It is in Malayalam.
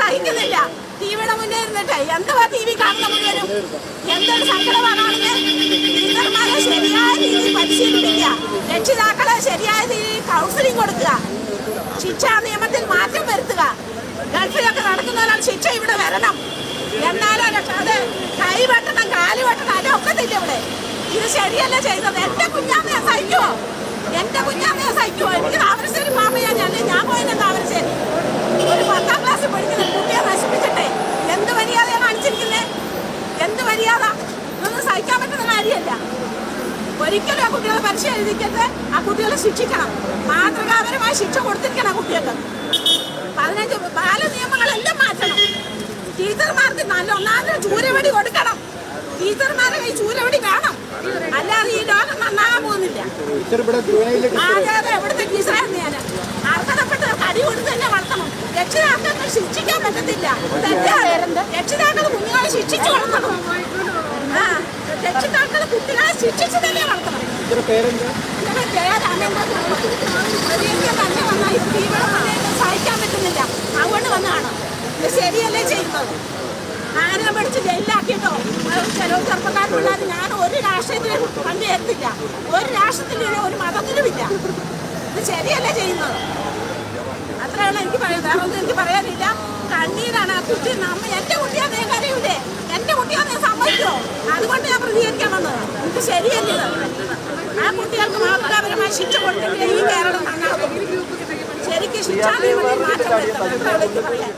സഹിക്കുന്നില്ല. ടിവിയുടെ മുന്നേ ഇരുന്നിട്ട് എന്തുവാ ടി വി കാണുന്ന മുഴുവനും എന്തൊരു സങ്കടമാണെന്ന്. ടീച്ചർമാരെ ശരിയായ രീതിയിൽ പരിശീലിപ്പിക്കുക, രക്ഷിതാക്കളെ ശരിയായ രീതിയിൽ കൗൺസിലിംഗ് കൊടുക്കുക, ശിക്ഷാ നിയമത്തിൽ മാറ്റം വരുത്തുക. ഗൾഫിലൊക്കെ നടക്കുന്നവരാണ് ശിക്ഷ ഇവിടെ വരണം. എന്നാലും അത് കൈ വെട്ടണം, കാല് വെട്ടണം, അതൊക്കത്തില്ല ഇവിടെ. ഇത് ശരിയല്ല ചെയ്തത്. എന്റെ കുഞ്ഞാമ്മയെ സഹിക്കുമോ? എന്റെ കുഞ്ഞാമ്മയെ സഹിക്കുമോ? എനിക്ക് താമരശ്ശേരി മാമയാ. ഞാൻ പോയത് താമരശ്ശേരി. ഒരു 10ാം ക്ലാസ്സിൽ പഠിക്കുന്ന കുട്ടിയെ നശിപ്പിച്ചിട്ടേ എന്ത് മര്യാദയാണ് കാണിച്ചിരിക്കുന്നത്? എന്ത് മര്യാദ? ഇതൊന്നും സഹിക്കാൻ പറ്റുന്ന കാര്യമല്ല. ഒരിക്കലും ആ കുട്ടികളെ പരീക്ഷ എഴുതിക്കട്ടെ, ആ കുട്ടികളെ ശിക്ഷിക്കണം. മാതൃകാപരമായ ശിക്ഷ കൊടുത്തിരിക്കണം ആ കുട്ടികൾക്ക്. 15 ബാല നിയമങ്ങളെല്ലാം മാറ്റണം. ടീച്ചർമാർക്ക് നല്ല ഒന്നാമത് ചൂരവടി കൊടുക്കണം. ടീച്ചർമാരെ കൈ ചൂരവടി വേണം, അല്ലാതെ ഈ ലോകം നന്നാകാൻ പോകുന്നില്ല. അതെ, എവിടുത്തെ ടീച്ചറായിരുന്നു ഞാൻ. അർഹതപ്പെട്ടവർക്ക് അടി കൊടുത്ത് തന്നെ വളർത്തണം. രക്ഷിതാക്കൾക്ക് ശിക്ഷിക്കാൻ പറ്റത്തില്ല. രക്ഷിതാക്കൾ കുഞ്ഞുങ്ങളെ ശിക്ഷിച്ചു വളർത്തണം. രക്ഷിതാക്കൾ കുട്ടികളെ ശിക്ഷിച്ച് തന്നെ വളർത്തണം. സഹിക്കാൻ പറ്റുന്നില്ല, അതുകൊണ്ട് വന്നതാണ്. ഇത് ശരിയല്ലേ ചെയ്യുന്നത്? ആരെ പഠിച്ച് ജയിലിലാക്കിയിട്ടോ ചില ചെറുപ്പക്കാരുണ്ടാകും. ഞാൻ ഒരു രാഷ്ട്രീയത്തിലും പങ്കുചേർത്തില്ല, ഒരു രാഷ്ട്രത്തിലും ഒരു മതത്തിലുമില്ല. ഇത് ശരിയല്ലേ ചെയ്യുന്നത്? അത്രയാണ് എനിക്ക് പറയാം. വേറെ ഒന്നും എനിക്ക് പറയാനില്ല. കണ്ണീരാണ് ആ കുട്ടി. എന്റെ കുട്ടിയാന്ന് ഞാൻ കരയൂലേ? എന്റെ കുട്ടിയാന്ന് ഞാൻ സമ്മതിക്കോ? അതുകൊണ്ട് ഞാൻ പ്രതികരിക്കാൻ വന്നത്. ഇത് ശരിയല്ലേ? ആ കുട്ടികൾക്ക് മാതൃകാപരമായ ശിക്ഷ കൊടുത്തിട്ട് ഈ കേരളം നന്നാകും. ശരിക്കും ശിക്ഷാ നിയമത്തിൽ മാറ്റം വരുത്തണം. അത്രയാണ് എനിക്ക് പറയാൻ.